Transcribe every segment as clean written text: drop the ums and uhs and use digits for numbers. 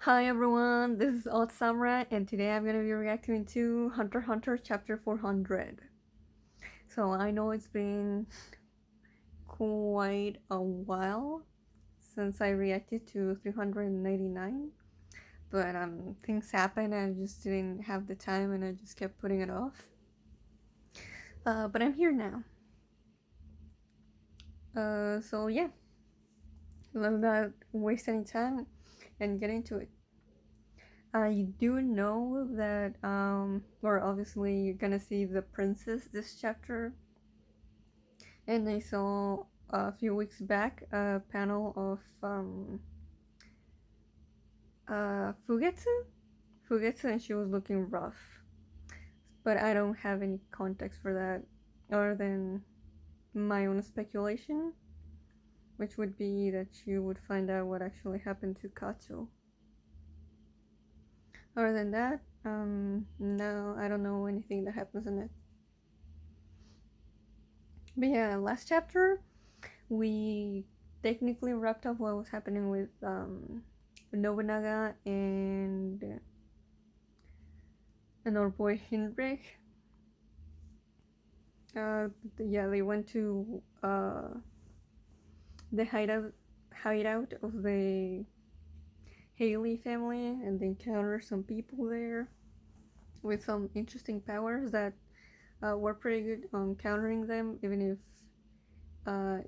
Hi everyone, this is Odd Samurai, and today I'm gonna be reacting to Hunter x Hunter chapter 400. So I know it's been quite a while since I reacted to 389, but things happened and I just didn't have the time and I just kept putting it off. But I'm here now. So yeah, let's not waste any time and get into it. I do know that we're obviously gonna see the princess this chapter, and I saw a few weeks back a panel of Fugetsu, and she was looking rough. But I don't have any context for that other than my own speculation, which would be that she would find out what actually happened to Kacho. Other than that, no, I don't know anything that happens in it. But yeah, last chapter we technically wrapped up what was happening with Nobunaga and our boy Heinrich. Yeah, they went to the hideout of the Haley family, and they encountered some people there with some interesting powers that were pretty good on countering them, even if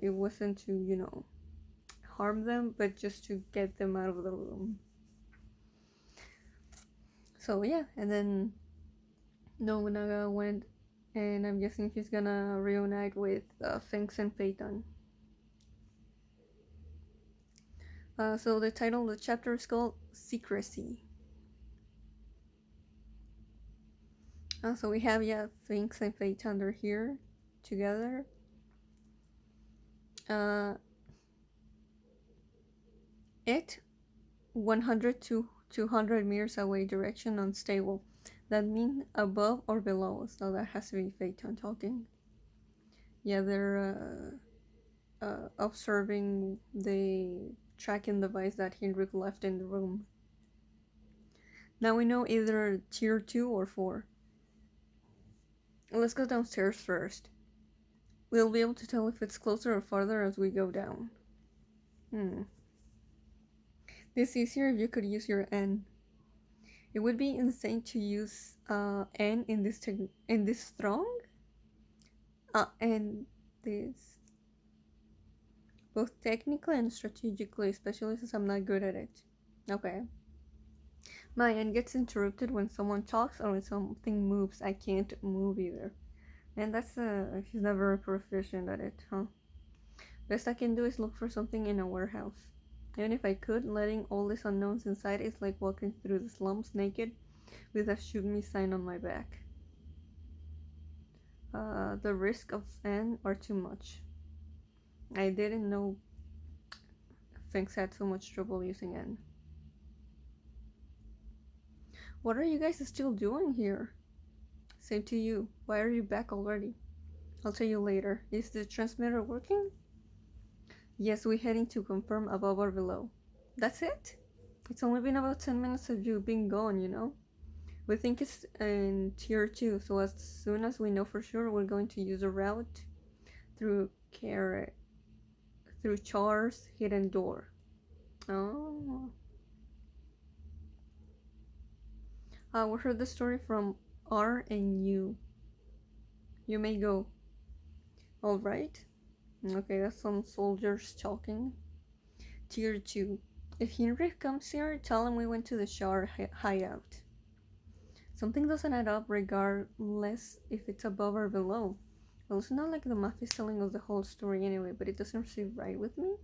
it wasn't to, harm them, but just to get them out of the room. So yeah, and then Nobunaga went, and I'm guessing he's gonna reunite with Finks and Phaeton. So the title of the chapter is called Secrecy. So we have, Finks and Phaeton are here together. It 100 to 200 meters away direction unstable. That means above or below, so that has to be Phaeton talking. Yeah, they're observing the tracking device that Hendrik left in the room. Now we know either tier 2 or 4. Let's go downstairs first. We'll be able to tell if it's closer or farther as we go down. This is easier if you could use your N. It would be insane to use N in this strong. And this. Both technically and strategically, especially since I'm not good at it. Okay. My N gets interrupted when someone talks or when something moves. I can't move either. And that's she's not very proficient at it, huh? Best I can do is look for something in a warehouse. Even if I could, letting all these unknowns inside is like walking through the slums naked with a shoot me sign on my back. The risk of N are too much. I didn't know Finks had so much trouble using N. What are you guys still doing here? Same to you. Why are you back already? I'll tell you later. Is the transmitter working? Yes, we're heading to confirm above or below. That's it? It's only been about 10 minutes of you being gone, you know? We think it's in tier 2, so as soon as we know for sure, we're going to use a route through Char's hidden door. Oh. We heard the story from R and U. You may go. Alright. Okay, that's some soldiers talking. Tier 2. If Heinrich comes here, tell him we went to the Char hideout. Something doesn't add up regardless if it's above or below. Well, it's not like the Mafia's telling us the whole story anyway, but it doesn't seem right with me.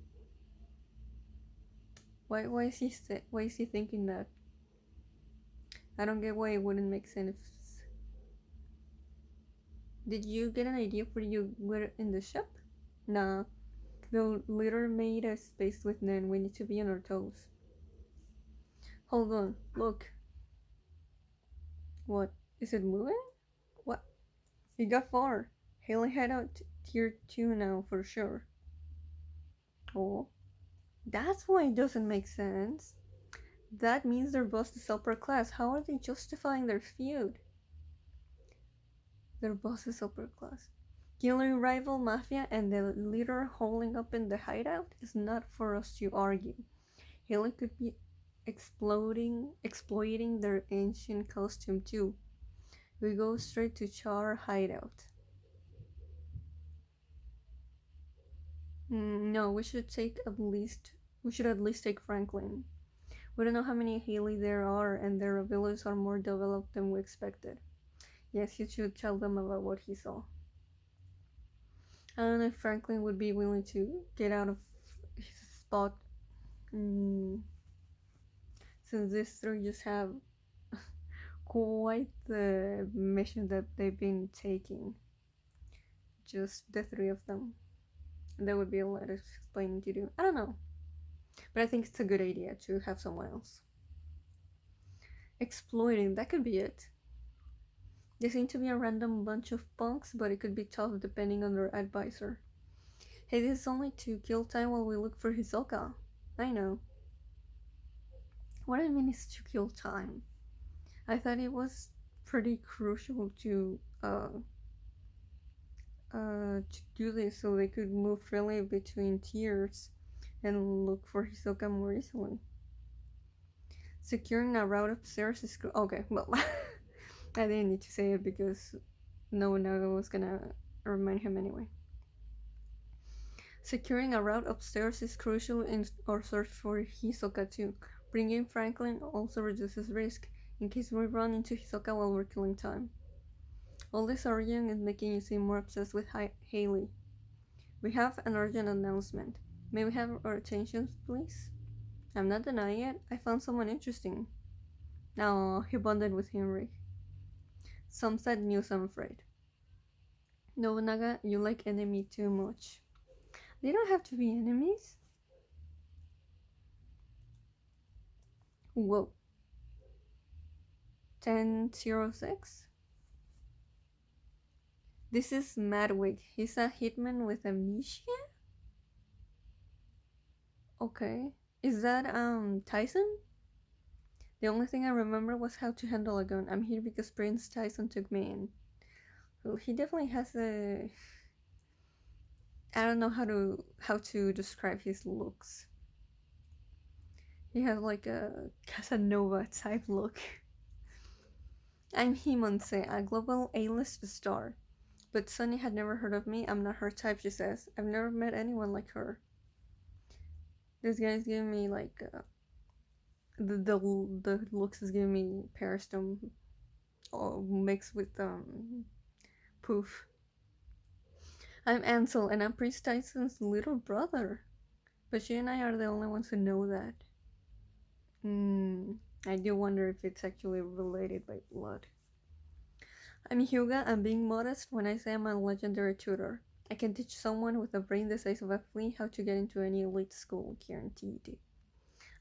Why is he thinking that? I don't get why it wouldn't make sense. Did you get an idea where you were in the ship? Nah. The leader made a space with Nan. We need to be on our toes. Hold on. Look. What? Is it moving? What? It got far. Haley head out tier 2 now for sure. Oh. That's why it doesn't make sense. That means their boss is upper class. How are they justifying their feud? Their boss is upper class. Killing rival mafia and the leader holding up in the hideout is not for us to argue. Haley could be exploiting their ancient costume too. We go straight to Char hideout. No, we should at least take Franklin. We don't know how many Haley there are, and their abilities are more developed than we expected. Yes, you should tell them about what he saw. I don't know if Franklin would be willing to get out of his spot, since these three just have quite the mission that they've been taking. Just the three of them. There would be a lot of explaining to do. I don't know. But I think it's a good idea to have someone else. Exploiting, that could be it. They seem to be a random bunch of punks, but it could be tough depending on their advisor. Hey, this is only to kill time while we look for Hisoka. I know. What I mean is to kill time. I thought it was pretty crucial to do this so they could move freely between tiers and look for Hisoka more easily. Securing a route upstairs is okay. Well, I didn't need to say it because Nobunaga was gonna remind him anyway. Securing a route upstairs is crucial in our search for Hisoka too. Bringing Franklin also reduces risk in case we run into Hisoka while we're killing time. All this arguing is making you seem more obsessed with Haley. We have an urgent announcement. May we have our attention, please? I'm not denying it. I found someone interesting. Oh, he bonded with Henry. Some sad news, I'm afraid. Nobunaga, you like enemy too much. They don't have to be enemies. Whoa. 1006? This is Madwig. He's a hitman with amnesia? Okay. Is that, Tyson? The only thing I remember was how to handle a gun. I'm here because Prince Tyson took me in. Well, he definitely has a... I don't know how to describe his looks. He has like a Casanova type look. I'm Himonse, a global A-list star. But Sunny had never heard of me. I'm not her type, she says. I've never met anyone like her. This guy's giving me like the looks is giving me Peristom mixed with Poof. I'm Ansel and I'm Prince Tyson's little brother. But she and I are the only ones who know that. I do wonder if it's actually related by blood. I'm Hyuga. I'm being modest when I say I'm a legendary tutor. I can teach someone with a brain the size of a flea how to get into any elite school, guaranteed.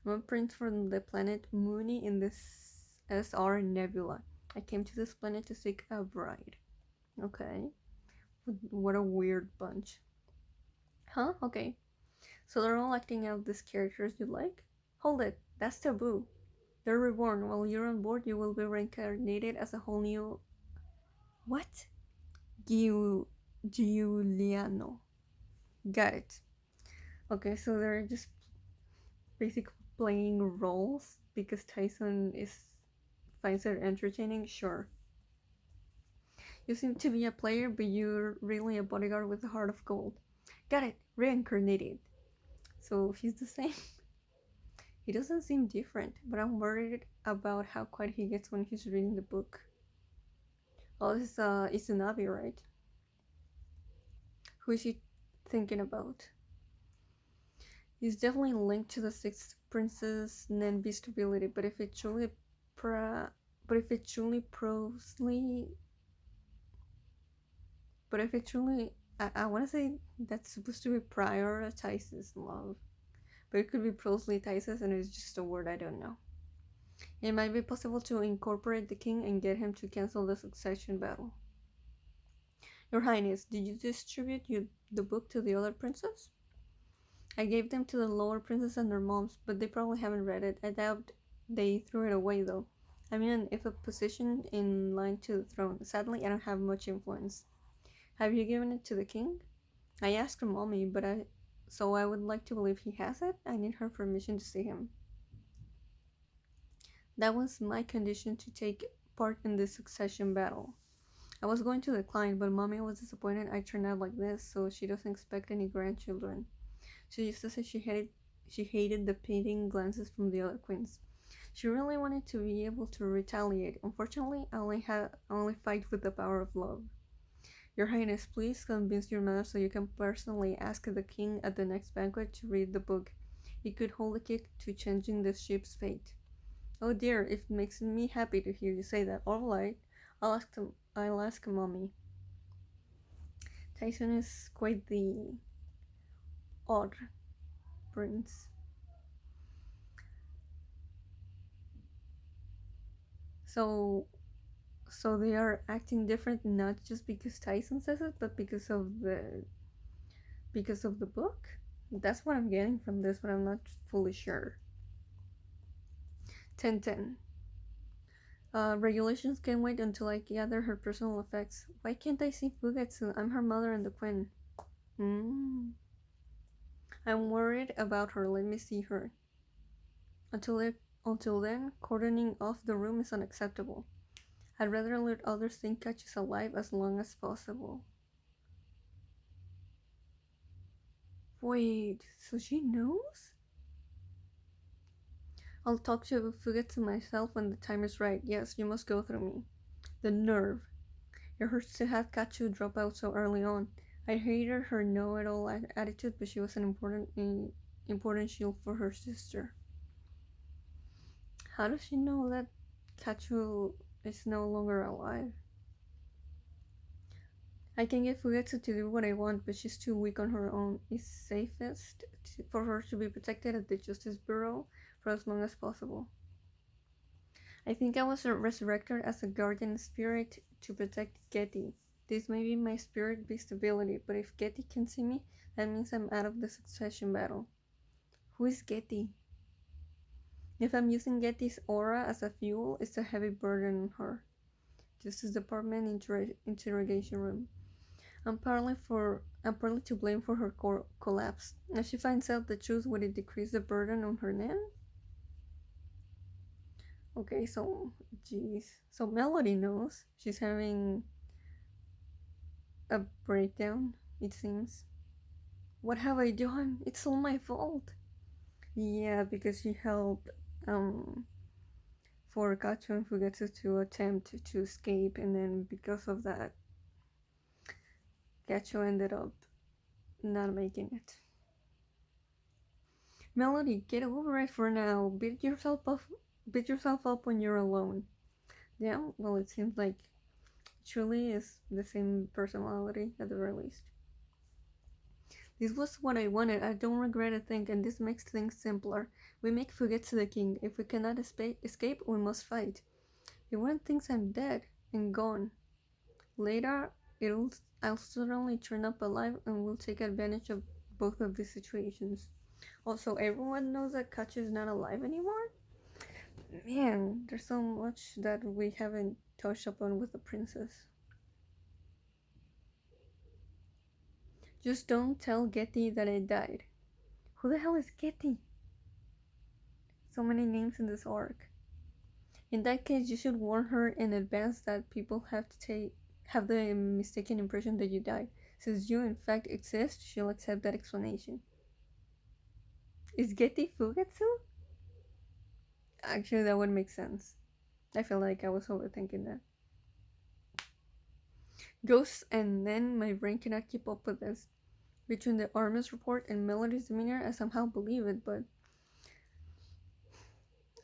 I'm a prince from the planet Mooney in this SR Nebula. I came to this planet to seek a bride. Okay. What a weird bunch. Huh? Okay. So they're all acting out these characters you like? Hold it. That's taboo. They're reborn. While you're on board, you will be reincarnated as a whole new... What? Giuliano. Got it. Okay, so they're just basically playing roles because Tyson finds it entertaining? Sure. You seem to be a player, but you're really a bodyguard with a heart of gold. Got it. Reincarnated. So he's the same. He doesn't seem different, but I'm worried about how quiet he gets when he's reading the book. Oh, this is Izunavi, right? Who is he thinking about? He's definitely linked to the Sixth Princess Nenbi's stability, but if it truly I want to say that's supposed to be prioritizes love, but it could be proselytizes, and it's just a word I don't know. It might be possible to incorporate the king and get him to cancel the succession battle. Your Highness, did you distribute the book to the other princes? I gave them to the lower princes and their moms, but they probably haven't read it. I doubt They threw it away though. I mean, if a position in line to the throne. Sadly, I don't have much influence. Have you given it to the king? I asked her mommy, so I would like to believe he has it. I need her permission to see him. That was my condition to take part in this succession battle. I was going to decline, but mommy was disappointed I turned out like this, so she doesn't expect any grandchildren. She used to say she hated the pitying glances from the other queens. She really wanted to be able to retaliate. Unfortunately, I only fight with the power of love. Your Highness, please convince your mother so you can personally ask the king at the next banquet to read the book. It could hold the key to changing the ship's fate. Oh dear, it makes me happy to hear you say that. Alright, I'll ask mommy. Tyson is quite the odd prince. So so they are acting different not just because Tyson says it, but because of the book. That's what I'm getting from this, but I'm not fully sure. 1010. Regulations can wait until I gather her personal effects. Why can't I see Fugetsu? I'm her mother and the queen. I'm worried about her. Let me see her. Until then, cordoning off the room is unacceptable. I'd rather let others think Kacho is alive as long as possible. Wait, so she knows? I'll talk to Fugetsu myself when the time is right. Yes, you must go through me. The nerve. It hurts to have Kacho drop out so early on. I hated her know-it-all attitude, but she was an important shield for her sister. How does she know that Kacho is no longer alive? I can get Fugetsu to do what I want, but she's too weak on her own. It's safest for her to be protected at the Justice Bureau for as long as possible. I think I was resurrected as a guardian spirit to protect Getty. This may be my spirit beast ability, but if Getty can see me, that means I'm out of the succession battle. Who is Getty? If I'm using Getty's aura as a fuel, it's a heavy burden on her. Justice Department interrogation room. I'm partly to blame for her collapse. If she finds out the truth, would it decrease the burden on her nan? Okay, so Melody knows she's having a breakdown, it seems. What have I done? It's all my fault. Yeah, because she helped for Kacho and Fugetsu to attempt to escape, and then because of that, Kacho ended up not making it. Melody, get over it for now. Beat yourself up when you're alone. Yeah, well, it seems like Truly is the same personality at the very least. This was what I wanted. I don't regret a thing, and this makes things simpler. We make Fugetsu the king. If we cannot escape, we must fight. Everyone thinks I'm dead and gone. Later, I'll suddenly turn up alive and will take advantage of both of these situations. Also, everyone knows that Kacho is not alive anymore? Man, there's so much that we haven't touched upon with the princess. Just don't tell Getty that I died. Who the hell is Getty? So many names in this arc. In that case, you should warn her in advance that people have the mistaken impression that you died. Since you in fact exist, she'll accept that explanation. Is Getty Fugetsu? Actually, that would make sense. I feel like I was overthinking that. Ghosts, and then my brain cannot keep up with this. Between the Armis report and Melody's demeanor, I somehow believe it, but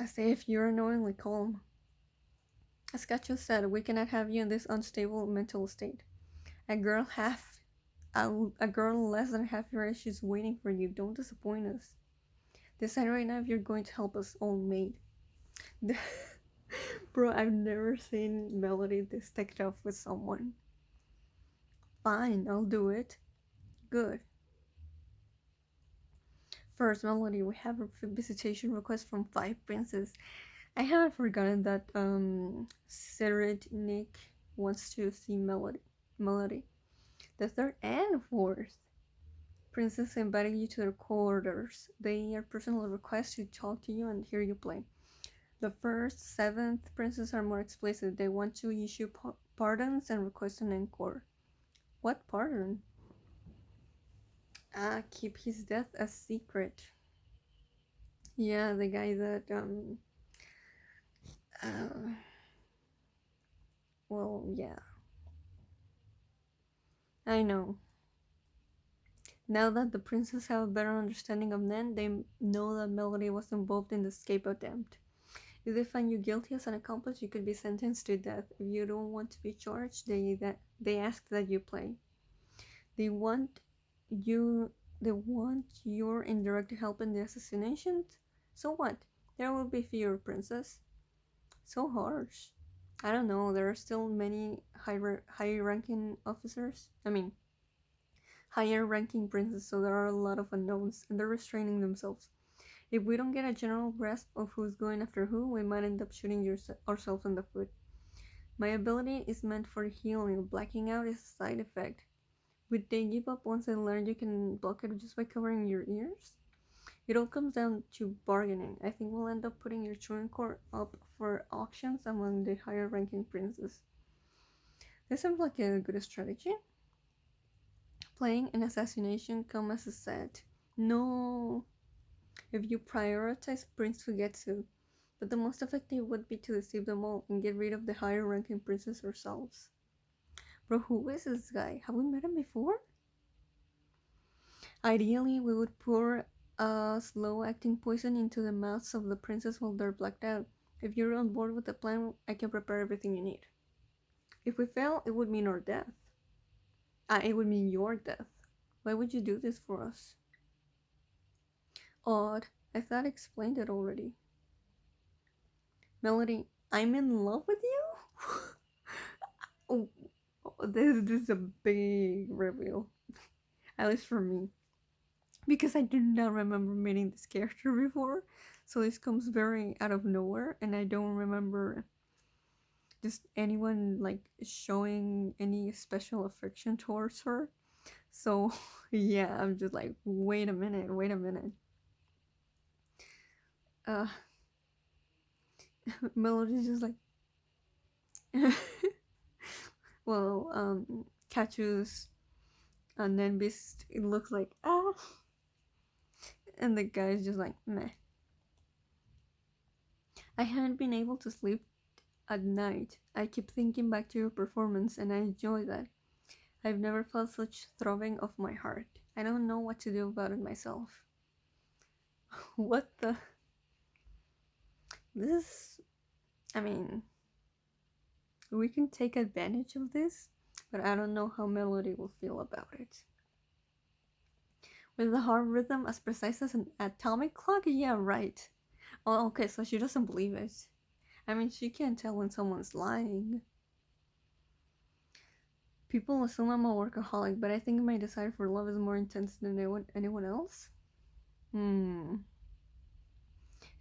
as if you're annoyingly calm. As Kacho said, we cannot have you in this unstable mental state. A girl less than half your age is waiting for you. Don't disappoint us. Decide right now if you're going to help us, old maid. Bro, I've never seen Melody this ticked off with someone. Fine, I'll do it. Good. First, Melody, we have a visitation request from 5 princes. I haven't forgotten that Nick wants to see Melody. The third and fourth princess inviting you to their quarters. They are personal requests to talk to you and hear you play. The first, seventh princes are more explicit. They want to issue pardons and request an encore. What pardon? Keep his death a secret. Yeah, the guy that well, yeah. I know. Now that the princes have a better understanding of Nen, they know that Melody was involved in the escape attempt. If they find you guilty as an accomplice, you could be sentenced to death. If you don't want to be charged, they ask that you play. They want your indirect help in the assassinations. So what? There will be fewer princes. So harsh. I don't know. There are still many high-ranking officers. I mean, higher-ranking princes. So there are a lot of unknowns, and they're restraining themselves. If we don't get a general grasp of who's going after who, we might end up shooting ourselves in the foot. My ability is meant for healing. Blacking out is a side effect. Would they give up once they learn you can block it just by covering your ears? It all comes down to bargaining. I think we'll end up putting your chewing core up for auctions among the higher ranking princes. This seems like a good strategy. Playing an assassination come as a set. No! If you prioritize Prince Fugetsu, but the most effective would be to deceive them all and get rid of the higher ranking princes ourselves. Bro, who is this guy? Have we met him before? Ideally, we would pour a slow-acting poison into the mouths of the princes while they're blacked out. If you're on board with the plan, I can prepare everything you need. If we fail, it would mean our death. It would mean your death. Why would you do this for us? Odd. I thought I explained it already. Melody, I'm in love with you? This is a big reveal. At least for me. Because I do not remember meeting this character before. So this comes very out of nowhere. And I don't remember just anyone like showing any special affection towards her. So yeah, I'm just like, wait a minute. Melody's just like well, Kacho's Nen Beast, it looks like and the guy's just like meh. I haven't been able to sleep at night. I keep thinking back to your performance and I enjoy that. I've never felt such throbbing of my heart. I don't know what to do about it myself. What the? This, I mean, we can take advantage of this, but I don't know how Melody will feel about it. With the heart rhythm as precise as an atomic clock? Yeah, right. Oh, okay, so she doesn't believe it. I mean, she can't tell when someone's lying. People assume I'm a workaholic, but I think my desire for love is more intense than anyone else.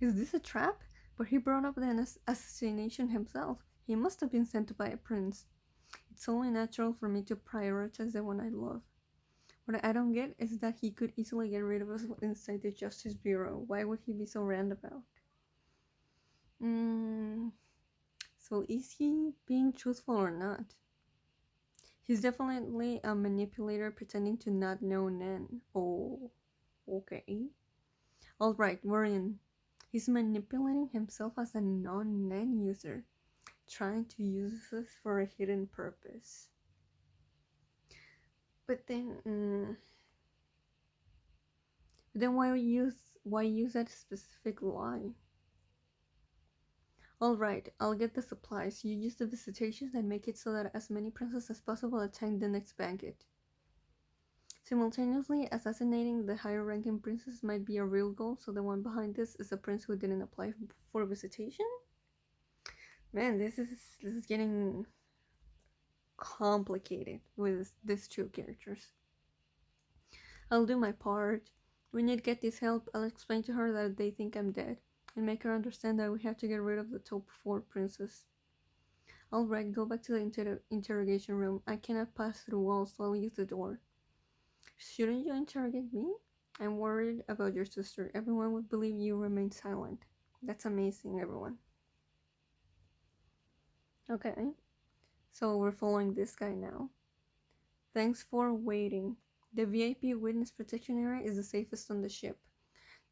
Is this a trap? But he brought up the assassination himself. He must have been sent by a prince. It's only natural for me to prioritize the one I love. What I don't get is that he could easily get rid of us inside the Justice Bureau. Why would he be so roundabout? So is he being truthful or not? He's definitely a manipulator pretending to not know Nen. Oh, okay. Alright, we're in. He's manipulating himself as a non-Nen user, trying to use us for a hidden purpose. But then why use that specific lie? Alright, I'll get the supplies. You use the visitations and make it so that as many princes as possible attend the next banquet. Simultaneously, assassinating the higher ranking princes might be a real goal, so the one behind this is a prince who didn't apply for visitation? Man, this is getting complicated with these two characters. I'll do my part. When you get this help, I'll explain to her that they think I'm dead. and make her understand that we have to get rid of the top 4 princess. Alright, go back to the interrogation room. I cannot pass through walls, so I'll use the door. Shouldn't you interrogate me? I'm worried about your sister. Everyone would believe you remain silent. That's amazing, everyone. Okay, so we're following this guy now. Thanks for waiting. The VIP witness protection area is the safest on the ship.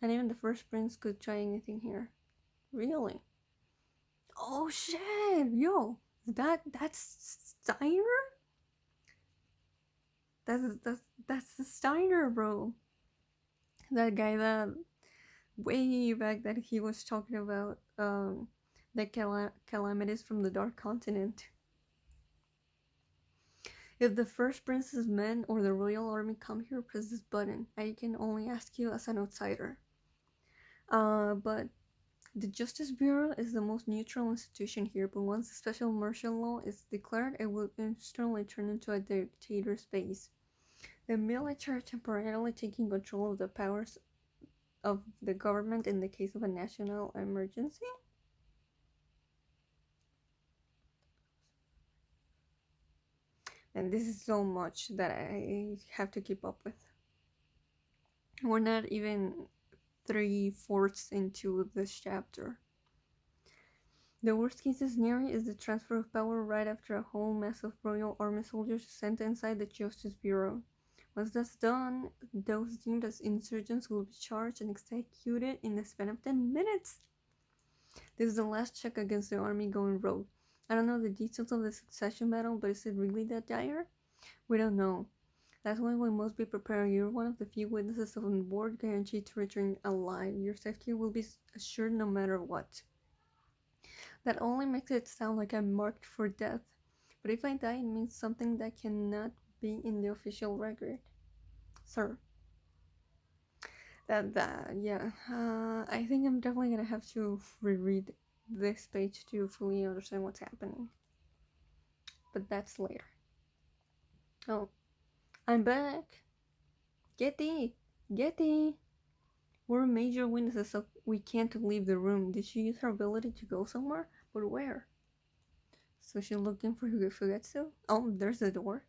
Not even the first prince could try anything here. Really? Oh shit! Yo! That's Steiner? That's the Steiner, bro. That guy that way back that he was talking about the calamities from the Dark Continent. If the first prince's men or the royal army come here, press this button. I can only ask you as an outsider. But the Justice Bureau is the most neutral institution here, but once the special martial law is declared, it will instantly turn into a dictator's base. The military temporarily taking control of the powers of the government in the case of a national emergency? And this is so much that I have to keep up with. We're not even 3/4 into this chapter. The worst case scenario is the transfer of power right after a whole mass of royal army soldiers is sent inside the Justice Bureau. Once that's done, those deemed as insurgents will be charged and executed in the span of 10 minutes. This is the last check against the army going rogue. I don't know the details of the succession battle, but is it really that dire? We don't know. That's why we must be prepared. You're one of the few witnesses on board guaranteed to return alive. Your safety will be assured no matter what. That only makes it sound like I'm marked for death. But if I die, it means something that cannot be in the official record. Sir. Yeah. I think I'm definitely gonna have to reread this page to fully understand what's happening. But that's later. Oh, I'm back. Getty. We're major witnesses, so we can't leave the room. Did she use her ability to go somewhere? But where? So she's looking for Fugetsu? Oh, there's the door.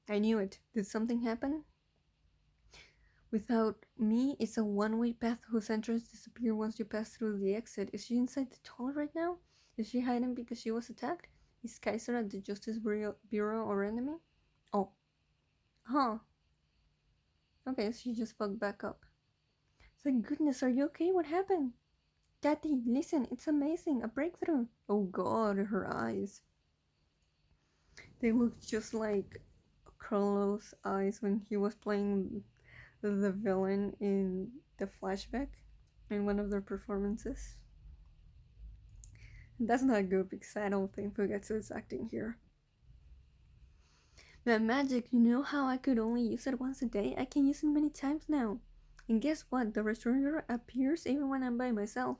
I knew it. Did something happen? Without me, it's a one-way path whose entrance disappears once you pass through the exit. Is she inside the toilet right now? Is she hiding because she was attacked? Is Kaiser at the Justice Bureau our enemy? Oh. Huh. Okay, she just bugged back up. Thank goodness, are you okay? What happened? Daddy, listen, it's amazing. A breakthrough. Oh god, her eyes. They look just like Carlos' eyes when he was playing the villain in the flashback in one of their performances. That's not good because I don't think Fugetsu is acting here. That magic, you know how I could only use it once a day? I can use it many times now. And guess what? The restaurateur appears even when I'm by myself.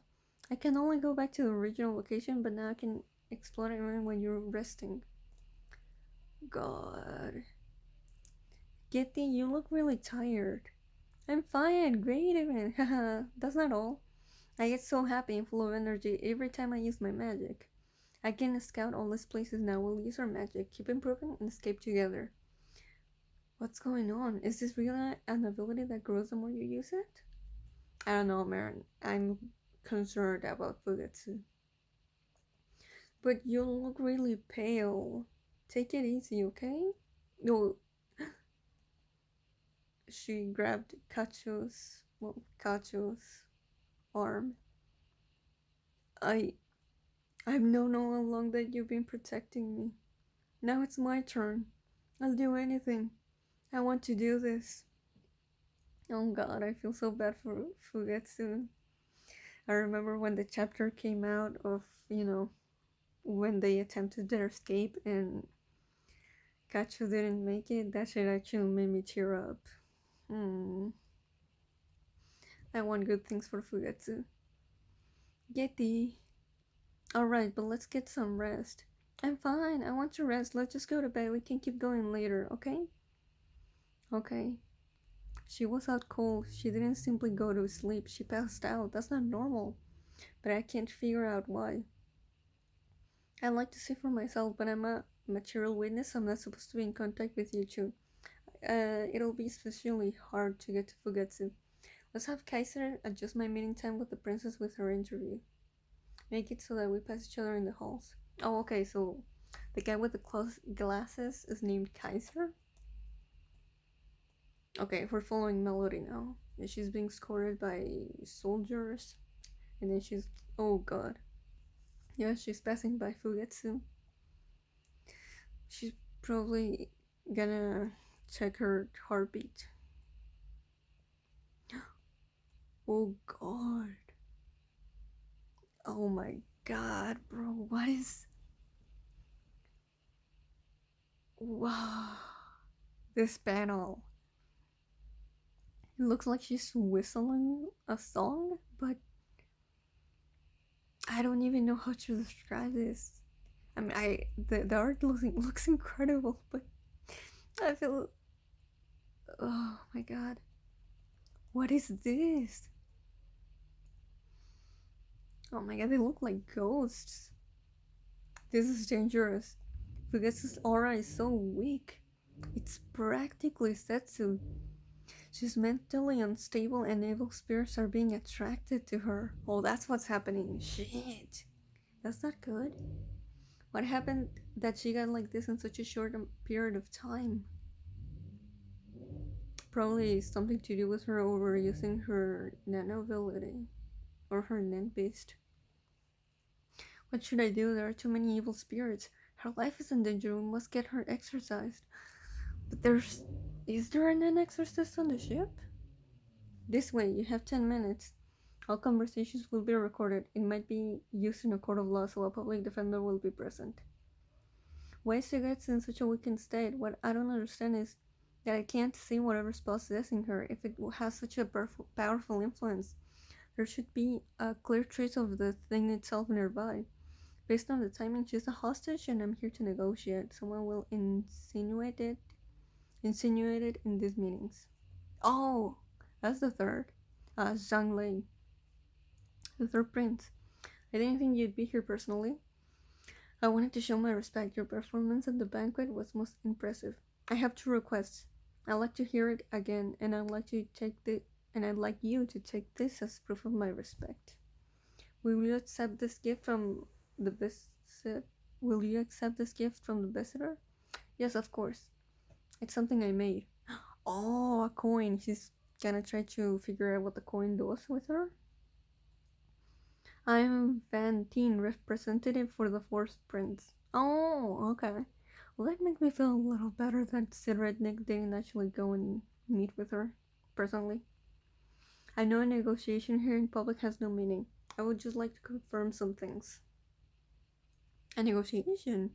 I can only go back to the original location, but now I can explore it even when you're resting. God. Getty, you look really tired. I'm fine, great even. Haha, that's not all. I get so happy and full of energy every time I use my magic. I can scout all these places now. We'll use our magic, keep improving, and escape together. What's going on? Is this really an ability that grows the more you use it? I don't know, man. I'm concerned about Fugetsu. But you look really pale. Take it easy, okay? No. She grabbed Kacho's arm. I've known all along that you've been protecting me. Now it's my turn. I'll do anything. I want to do this. Oh god, I feel so bad for Fugetsu. I remember when the chapter came out of, when they attempted their escape and Kacho didn't make it. That shit actually made me tear up. I want good things for Fugetsu. Getty. Alright, but let's get some rest. I'm fine. I want to rest. Let's just go to bed. We can keep going later, okay? Okay. She was out cold. She didn't simply go to sleep. She passed out. That's not normal. but I can't figure out why. I like to see for myself, but I'm a material witness. I'm not supposed to be in contact with you too. It'll be especially hard to get to Fugetsu. Let's have Kaiser adjust my meeting time with the princess with her interview. Make it so that we pass each other in the halls. Oh, okay, so the guy with the glasses is named Kaiser? Okay, we're following Melody now. And she's being escorted by soldiers. And then she's. Oh god. Yeah, she's passing by Fugetsu. She's probably gonna check her heartbeat. Oh god. Oh my god, bro. What is. Wow. This panel. It looks like she's whistling a song, but I don't even know how to describe this. I mean, the art looks incredible, but I feel. Oh my god. What is this? Oh my god, they look like ghosts. This is dangerous. Fugetsu's aura is so weak. It's practically Setsu. She's mentally unstable and evil spirits are being attracted to her. Oh, that's what's happening. Shit. That's not good. What happened that she got like this in such a short period of time? Probably something to do with her overusing her nano ability. Or her nen beast. What should I do? There are too many evil spirits. Her life is in danger. We must get her exorcised. But there's. Is there an exorcist on the ship? This way, you have 10 minutes. All conversations will be recorded. It might be used in a court of law, so a public defender will be present. Why is Fugetsu in such a weakened state? What I don't understand is that I can't see whatever's possessing her. If it has such a powerful influence, there should be a clear trace of the thing itself nearby. Based on the timing, she's a hostage and I'm here to negotiate. Someone will insinuate it in these meetings. Oh, that's the third. Zhang Lei, the third prince. I didn't think you'd be here personally. I wanted to show my respect. Your performance at the banquet was most impressive. I have two requests. I'd like to hear it again, and I'd like you to take this as proof of my respect. Will you accept this gift from the visitor? Will you accept this gift from the visitor? Yes, of course. It's something I made. Oh, a coin. She's gonna try to figure out what the coin does with her. I'm Van Teen, representative for the fourth prince. Oh, okay. Well, that makes me feel a little better that Sid Redneck didn't actually go and meet with her, personally. I know a negotiation here in public has no meaning. I would just like to confirm some things. A negotiation?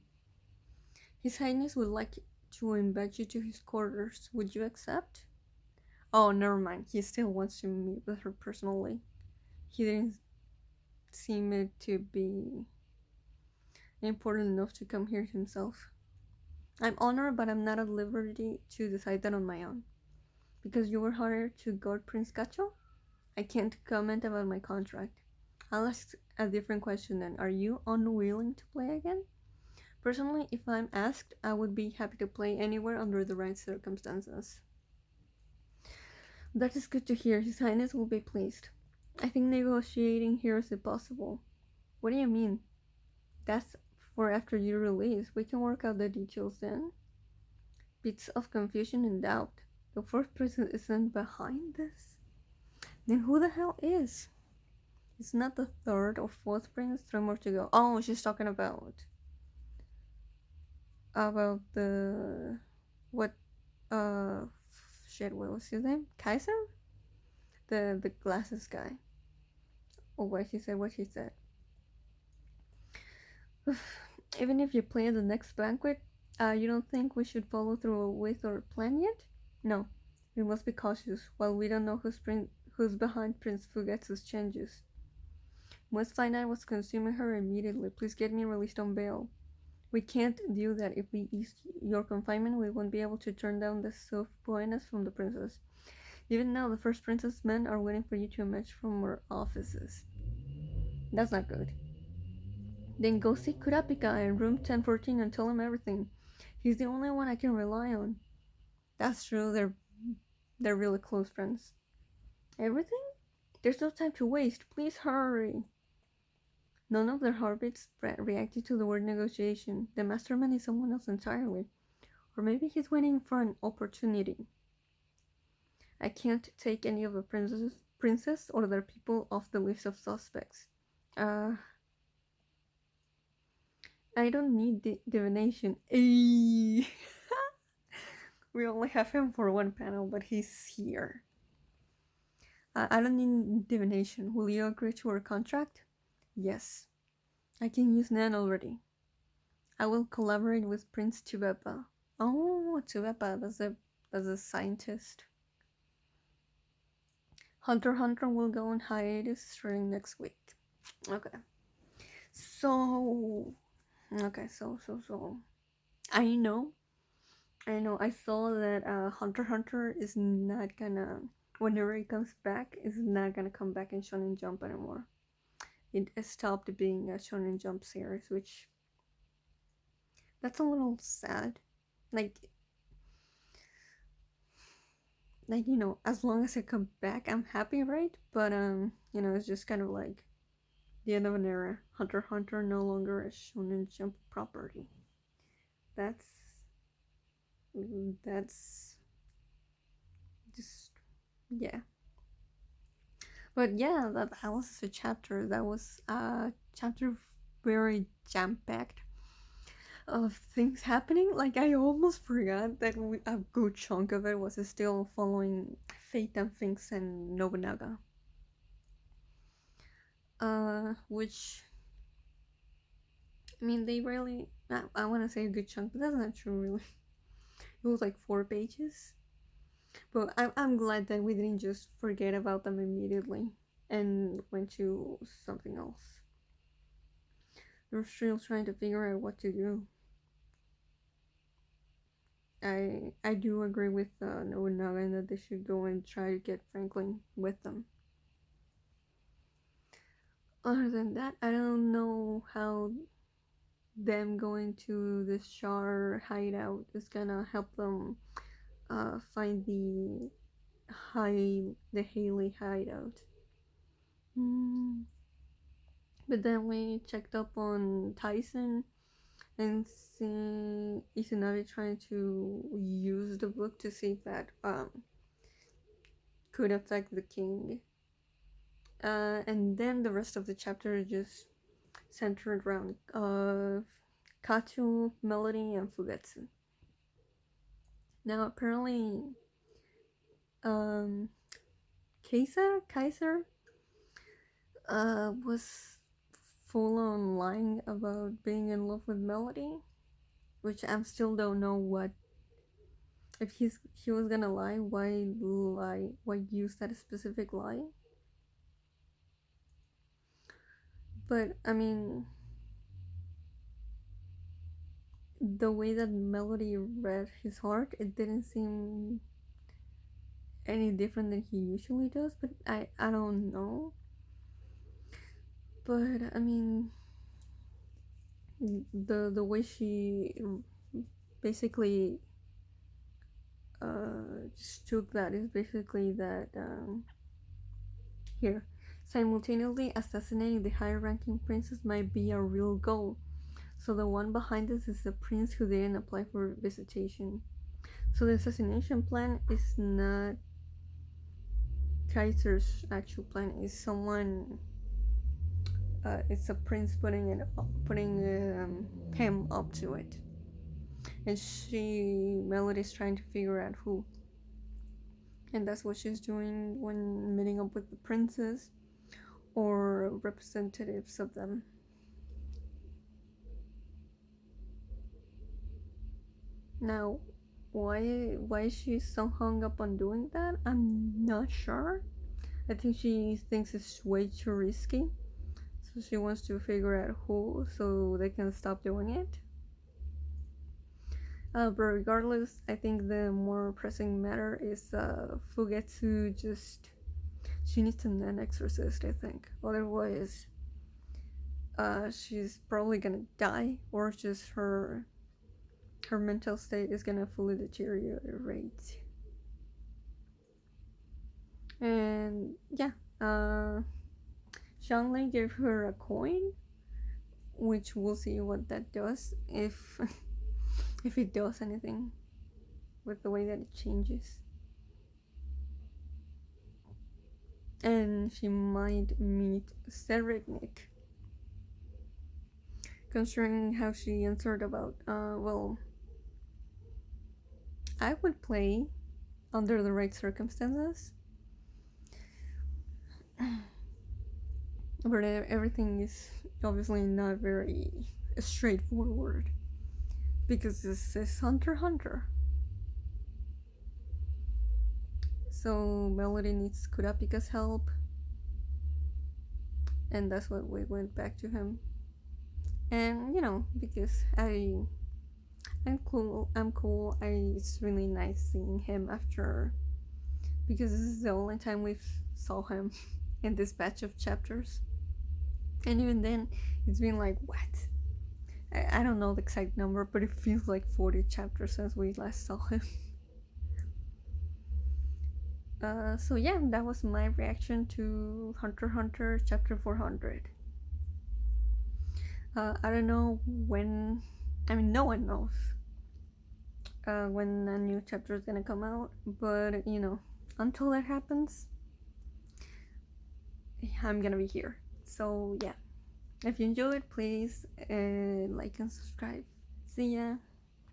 His Highness would like to invite you to his quarters. Would you accept? Oh, never mind. He still wants to meet with her personally. He didn't seem it to be important enough to come here himself. I'm honored, but I'm not at liberty to decide that on my own. Because you were hired to guard Prince Kacho? I can't comment about my contract. I'll ask a different question then. Are you unwilling to play again? Personally, if I'm asked, I would be happy to play anywhere under the right circumstances. That is good to hear. His Highness will be pleased. I think negotiating here is impossible. What do you mean? That's for after you release. We can work out the details then. Bits of confusion and doubt. The fourth person isn't behind this? Then who the hell is? It's not the third or fourth prince. 3 more to go. Oh, she's talking about the what shit, what was his name? Kaiser? The glasses guy. Or what she said. Even if you play at the next banquet, you don't think we should follow through with our plan yet? No, we must be cautious while we don't know who's behind Prince Fugetsu's changes. Must find out what's consuming her immediately. Please get me released on bail. We can't do that. If we ease your confinement, we won't be able to turn down the soft buenas from the princess. Even now, the first princess men are waiting for you to emerge from our offices. That's not good. Then go see Kurapika in room 1014 and tell him everything. He's the only one I can rely on. That's true, they're really close friends. Everything? There's no time to waste. Please hurry. None of their heartbeats reacted to the word negotiation. The mastermind is someone else entirely. Or maybe he's waiting for an opportunity. I can't take any of the princess or their people off the list of suspects. Uh, I don't need divination. We only have him for one panel, but he's here. I don't need divination. Will you agree to our contract? Yes. I can use Nan already. I will collaborate with Prince Tubeba. Oh, Tubeba, that's a scientist. Hunter x Hunter will go on hiatus starting next week. Okay. So I know. I saw that Hunter x Hunter is not gonna, whenever it comes back, is not gonna come back in Shonen Jump anymore. It stopped being a Shonen Jump series, which that's a little sad. Like as long as it comes back, I'm happy, right? But it's just kind of like the end of an era. Hunter x Hunter no longer a Shonen Jump property. That's just, yeah. But yeah, that was a chapter. That was a chapter very jam packed of things happening. Like I almost forgot that a good chunk of it was still following Fate and Finks and Nobunaga. Which I mean, they really. I want to say a good chunk, but that's not true, really. It was like 4 pages. But I'm glad that we didn't just forget about them immediately and went to something else. They're still trying to figure out what to do. I do agree with Nobunaga in that they should go and try to get Franklin with them. Other than that, I don't know how them going to this Char hideout is gonna help them find the Haley hideout. But then we checked up on Tyson and see Izunavi trying to use the book to see if that could affect the king. And then the rest of the chapter just centered around Kacho, Melody, and Fugetsu. Now apparently, Kaiser was full on lying about being in love with Melody, which I still don't know what. If he was gonna lie, why lie? Why use that specific lie? But I mean, the way that Melody read his heart, it didn't seem any different than he usually does. But I don't know. But I mean, the way she basically just took that is basically that here, simultaneously assassinating the higher ranking princess might be a real goal. So the one behind this is the prince who didn't apply for visitation. So the assassination plan is not Kaiser's actual plan. It's someone. It's a prince putting him up to it, and Melody's trying to figure out who. And that's what she's doing when meeting up with the princes or representatives of them. Now, why is she so hung up on doing that? I'm not sure. I think she thinks it's way too risky, so she wants to figure out who so they can stop doing it. But regardless, I think the more pressing matter is Fugetsu she needs an exorcist, I think. Otherwise, she's probably gonna die, or just her mental state is gonna fully deteriorate. And yeah, Xianglei gave her a coin, which we'll see what that does, if if it does anything with the way that it changes. And she might meet Seregnik, considering how she answered about, well, I would play under the right circumstances, but everything is obviously not very straightforward, because this is Hunter x Hunter. So Melody needs Kurapika's help, and that's what we went back to him. And because I'm cool. It's really nice seeing him after, because this is the only time we've saw him in this batch of chapters, and even then, it's been like what? I don't know the exact number, but it feels like 40 chapters since we last saw him. So yeah, that was my reaction to Hunter x Hunter chapter 400. I don't know when. I mean, no one knows when a new chapter is gonna come out, but until that happens, I'm gonna be here. So yeah, if you enjoyed, please like and subscribe. See ya.